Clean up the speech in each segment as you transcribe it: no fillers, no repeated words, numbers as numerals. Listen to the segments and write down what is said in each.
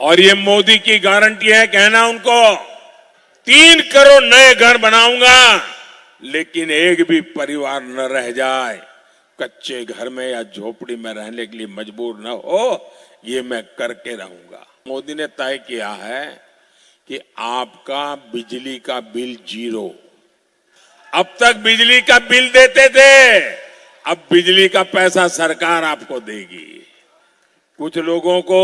और ये मोदी की गारंटी है, कहना उनको 3 करोड़ नए घर बनाऊंगा, लेकिन एक भी परिवार न रह जाए कच्चे घर में या झोपड़ी में रहने के लिए मजबूर न हो, ये मैं करके रहूंगा। मोदी ने तय किया है कि आपका बिजली का बिल 0। अब तक बिजली का बिल देते थे, अब बिजली का पैसा सरकार आपको देगी। कुछ लोगों को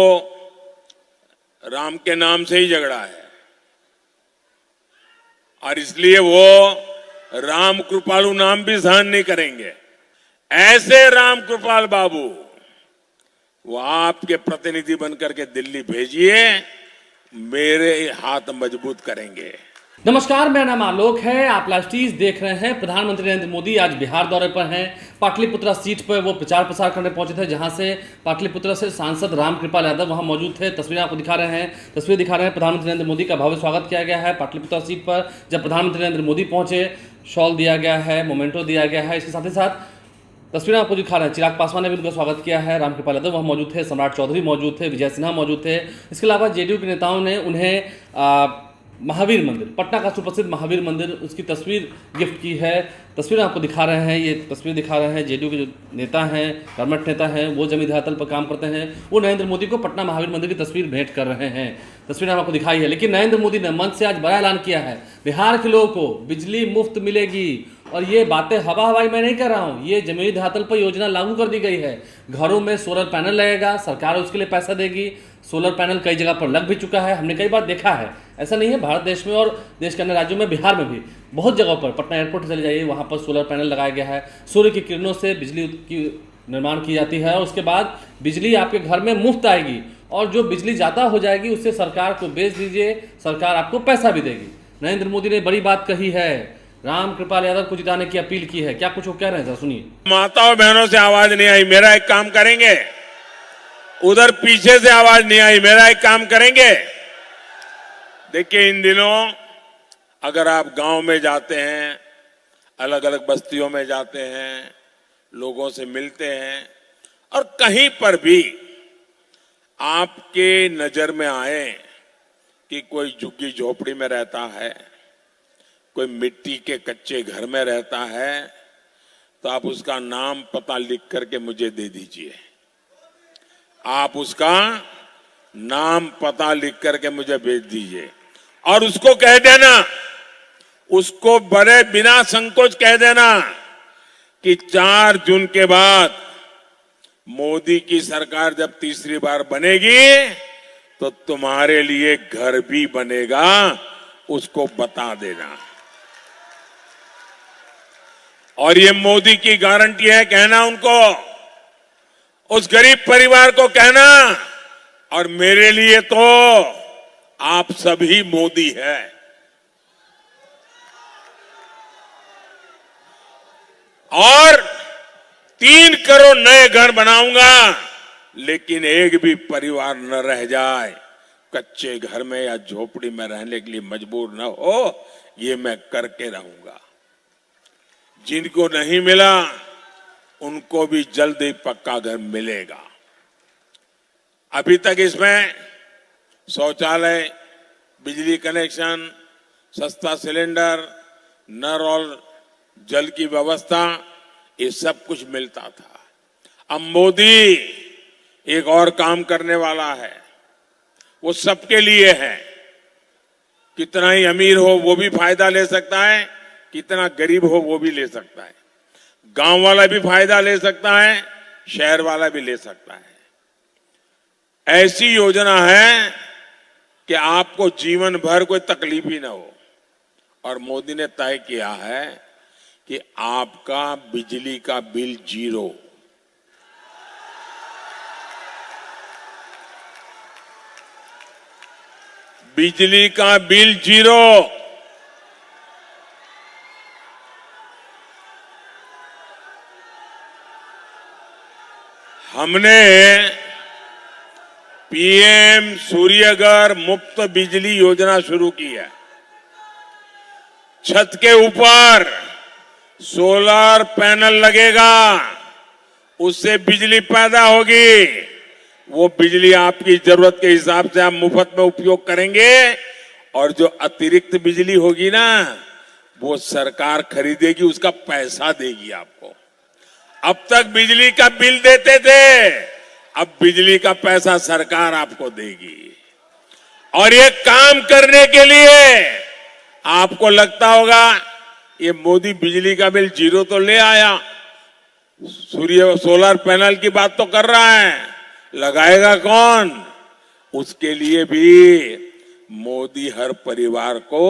राम के नाम से ही झगड़ा है और इसलिए वो राम कृपालु नाम भी सहन नहीं करेंगे। ऐसे राम कृपाल बाबू वो आपके प्रतिनिधि बनकर के दिल्ली भेजिए, मेरे हाथ मजबूत करेंगे। नमस्कार, मेरा नाम आलोक है। आप लाइव देख रहे हैं। प्रधानमंत्री नरेंद्र मोदी आज बिहार दौरे पर हैं। पाटलिपुत्रा सीट पर वो प्रचार प्रसार करने पहुंचे थे, जहां से पाटलिपुत्रा से सांसद रामकृपाल यादव वहां मौजूद थे। तस्वीरें आपको दिखा रहे हैं। प्रधानमंत्री नरेंद्र मोदी का भव्य स्वागत किया गया है पाटलिपुत्रा सीट पर। जब प्रधानमंत्री नरेंद्र मोदी पहुंचे, शॉल दिया गया है, मोमेंटो दिया गया है। इसके साथ ही साथ तस्वीरें आपको दिखा रहे हैं, चिराग पासवान ने भी उनका स्वागत किया है। रामकृपाल यादव वहाँ मौजूद थे, सम्राट चौधरी मौजूद थे, विजय सिन्हा मौजूद थे। इसके अलावा जेडीयू के नेताओं ने उन्हें महावीर मंदिर, पटना का सुप्रसिद्ध महावीर मंदिर, उसकी तस्वीर गिफ्ट की है। तस्वीरें आपको दिखा रहे हैं, ये तस्वीर दिखा रहे हैं। जेडीयू के जो नेता हैं, कर्मठ नेता हैं, वो जमीन धरातल पर काम करते हैं, वो नरेंद्र मोदी को पटना महावीर मंदिर की तस्वीर भेंट कर रहे हैं। तस्वीरें आपको दिखाई है। लेकिन नरेंद्र मोदी ने मंच से आज बड़ा ऐलान किया है, बिहार के लोगों को बिजली मुफ्त मिलेगी। और ये बातें हवाई मैं नहीं कर रहा हूँ, ये जमीनी धरातल पर योजना लागू कर दी गई है। घरों में सोलर पैनल लगेगा, सरकार उसके लिए पैसा देगी। सोलर पैनल कई जगह पर लग भी चुका है, हमने कई बार देखा है। ऐसा नहीं है, भारत देश में और देश के अन्य राज्यों में, बिहार में भी बहुत जगहों पर, पटना एयरपोर्ट चले जाइए, वहाँ पर सोलर पैनल लगाया गया है। सूर्य की किरणों से बिजली की निर्माण की जाती है और उसके बाद बिजली आपके घर में मुफ्त आएगी। और जो बिजली ज़्यादा हो जाएगी उससे सरकार को बेच दीजिए, सरकार आपको पैसा भी देगी। नरेंद्र मोदी ने बड़ी बात कही है, रामकृपाल यादव को जिताने की अपील की है। क्या कुछ वो कह रहे हैं, जरा सुनिए। माताओं बहनों से आवाज नहीं आई, मेरा एक काम करेंगे। उधर पीछे से आवाज नहीं आई, मेरा एक काम करेंगे। देखिए, इन दिनों अगर आप गांव में जाते हैं, अलग अलग बस्तियों में जाते हैं, लोगों से मिलते हैं और कहीं पर भी आपके नजर में आए कि कोई झुग्गी झोपड़ी में रहता है, कोई मिट्टी के कच्चे घर में रहता है, तो आप उसका नाम पता लिख करके मुझे दे दीजिए। आप उसका नाम पता लिख करके मुझे भेज दीजिए और उसको कह देना, उसको बड़े बिना संकोच कह देना कि 4 जून के बाद मोदी की सरकार जब तीसरी बार बनेगी तो तुम्हारे लिए घर भी बनेगा, उसको बता देना। और ये मोदी की गारंटी है, कहना उनको, उस गरीब परिवार को कहना, और मेरे लिए तो आप सभी मोदी है। और 3 करोड़ नए घर बनाऊंगा, लेकिन एक भी परिवार न रह जाए कच्चे घर में या झोपड़ी में रहने के लिए मजबूर न हो, ये मैं करके रहूंगा। जिनको नहीं मिला उनको भी जल्द ही पक्का घर मिलेगा। अभी तक इसमें शौचालय, बिजली कनेक्शन, सस्ता सिलेंडर, नल और जल की व्यवस्था, ये सब कुछ मिलता था। अब मोदी एक और काम करने वाला है, वो सबके लिए है। कितना ही अमीर हो वो भी फायदा ले सकता है, कितना गरीब हो वो भी ले सकता है। गांव वाला भी फायदा ले सकता है, शहर वाला भी ले सकता है। ऐसी योजना है कि आपको जीवन भर कोई तकलीफ ही ना हो। और मोदी ने तय किया है कि आपका बिजली का बिल 0। बिजली का बिल 0। हमने पीएम सूर्यघर मुफ्त बिजली योजना शुरू की है। छत के ऊपर सोलर पैनल लगेगा, उससे बिजली पैदा होगी। वो बिजली आपकी जरूरत के हिसाब से आप मुफ्त में उपयोग करेंगे और जो अतिरिक्त बिजली होगी ना वो सरकार खरीदेगी, उसका पैसा देगी आपको। अब तक बिजली का बिल देते थे, अब बिजली का पैसा सरकार आपको देगी। और ये काम करने के लिए आपको लगता होगा ये मोदी बिजली का बिल जीरो तो ले आया, सोलर पैनल की बात तो कर रहा है, लगाएगा कौन? उसके लिए भी मोदी हर परिवार को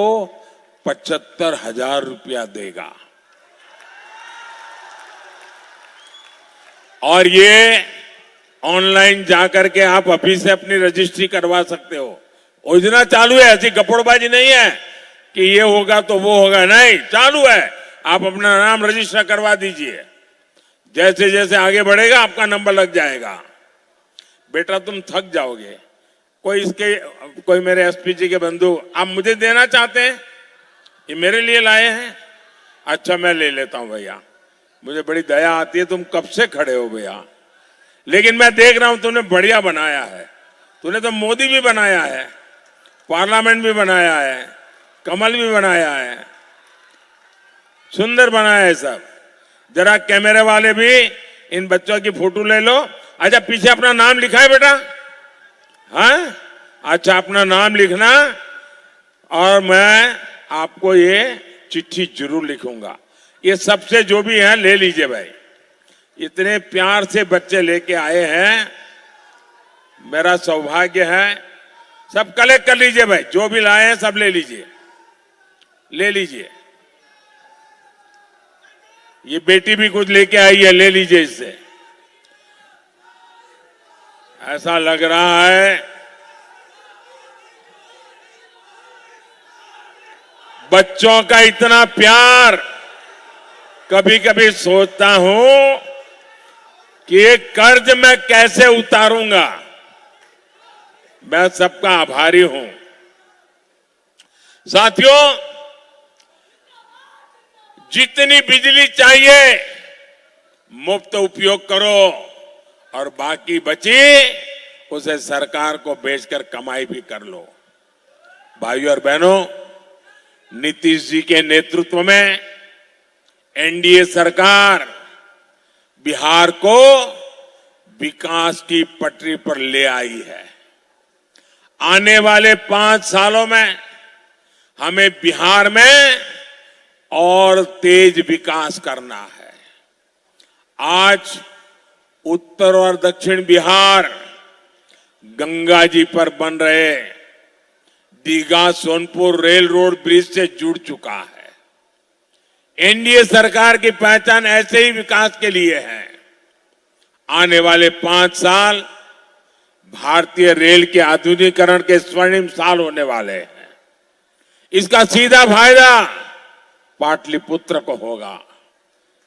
75,000 रुपया देगा। और ये ऑनलाइन जाकर के आप अभी से अपनी रजिस्ट्री करवा सकते हो। योजना चालू है, ऐसी गपड़बाजी नहीं है कि ये होगा तो वो होगा, नहीं, चालू है। आप अपना नाम रजिस्टर करवा दीजिए, जैसे जैसे आगे बढ़ेगा आपका नंबर लग जाएगा। बेटा तुम थक जाओगे। कोई मेरे एसपी जी के बंधु आप मुझे देना चाहते हैं, ये मेरे लिए लाए हैं, अच्छा मैं ले लेता हूं भैया, मुझे बड़ी दया आती है, तुम कब से खड़े हो भैया, लेकिन मैं देख रहा हूं तुमने बढ़िया बनाया है। तूने तो मोदी भी बनाया है, पार्लियामेंट भी बनाया है, कमल भी बनाया है, सुंदर बनाया है सब। जरा कैमरे वाले भी इन बच्चों की फोटो ले लो। अच्छा पीछे अपना नाम लिखा है बेटा? हाँ, अच्छा अपना नाम लिखना और मैं आपको ये चिट्ठी जरूर लिखूंगा। ये सबसे जो भी है ले लीजिए भाई, इतने प्यार से बच्चे लेके आए हैं, मेरा सौभाग्य है। सब कलेक्ट कर लीजिए भाई, जो भी लाए हैं सब ले लीजिए, ले लीजिए। ये बेटी भी कुछ लेके आई है, ले लीजिए इससे। ऐसा लग रहा है बच्चों का इतना प्यार। कभी कभी सोचता हूं कि ये कर्ज मैं कैसे उतारूंगा। मैं सबका आभारी हूं। साथियों, जितनी बिजली चाहिए मुफ्त उपयोग करो और बाकी बची उसे सरकार को बेचकर कमाई भी कर लो। भाइयों और बहनों, नीतीश जी के नेतृत्व में एनडीए सरकार बिहार को विकास की पटरी पर ले आई है। आने वाले 5 सालों में हमें बिहार में और तेज विकास करना है। आज उत्तर और दक्षिण बिहार गंगा जी पर बन रहे Digha Sonpur rail road bridge से जुड़ चुका है। एनडीए सरकार की पहचान ऐसे ही विकास के लिए है। आने वाले 5 साल भारतीय रेल के आधुनिकीकरण के स्वर्णिम साल होने वाले हैं। इसका सीधा फायदा पाटलिपुत्र को होगा,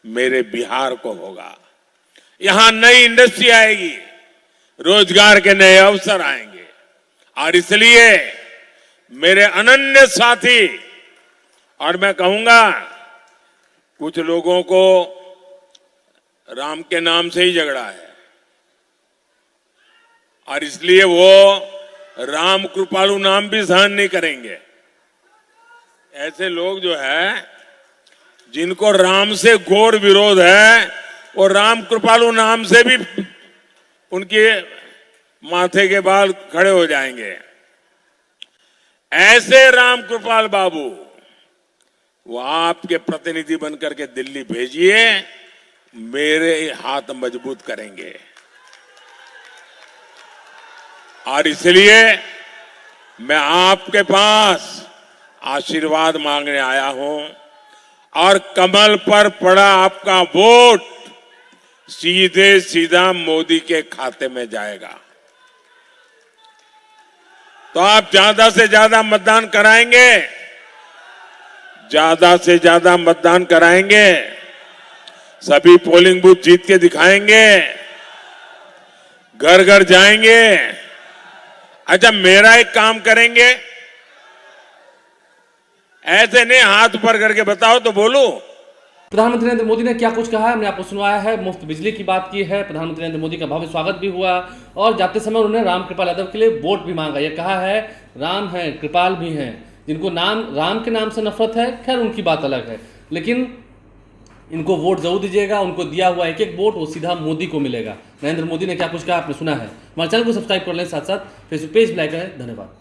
मेरे बिहार को होगा। यहां नई इंडस्ट्री आएगी, रोजगार के नए अवसर आएंगे। और इसलिए मेरे अनन्य साथी, और मैं कहूंगा कुछ लोगों को राम के नाम से ही झगड़ा है और इसलिए वो राम कृपालु नाम भी सहन नहीं करेंगे। ऐसे लोग जो है जिनको राम से घोर विरोध है, वो राम कृपालु नाम से भी उनके माथे के बाल खड़े हो जाएंगे। ऐसे राम कृपाल बाबू वो आपके प्रतिनिधि बनकर के दिल्ली भेजिए, मेरे हाथ मजबूत करेंगे। और इसलिए मैं आपके पास आशीर्वाद मांगने आया हूं और कमल पर पड़ा आपका वोट सीधे सीधा मोदी के खाते में जाएगा। तो आप ज्यादा से ज्यादा मतदान कराएंगे, ज्यादा से ज्यादा मतदान कराएंगे, सभी पोलिंग बूथ जीत के दिखाएंगे, घर घर जाएंगे। अच्छा मेरा एक काम करेंगे, ऐसे नहीं हाथ ऊपर करके बताओ तो बोलूं। प्रधानमंत्री नरेंद्र मोदी ने क्या कुछ कहा है हमने आपको सुनवाया है। मुफ्त बिजली की बात की है, प्रधानमंत्री नरेंद्र मोदी का भव्य स्वागत भी हुआ और जाते समय उन्होंने राम कृपाल यादव के लिए वोट भी मांगा। यह कहा है राम है कृपाल भी हैं, जिनको नाम राम के नाम से नफरत है खैर उनकी बात अलग है, लेकिन इनको वोट जरूर दीजिएगा। उनको दिया हुआ एक एक वोट वो सीधा मोदी को मिलेगा। नरेंद्र मोदी ने क्या कुछ कहा आपने सुना है। हमारे चैनल को सब्सक्राइब कर लें, साथ साथ फेसबुक पेज भी लाइक करें। धन्यवाद।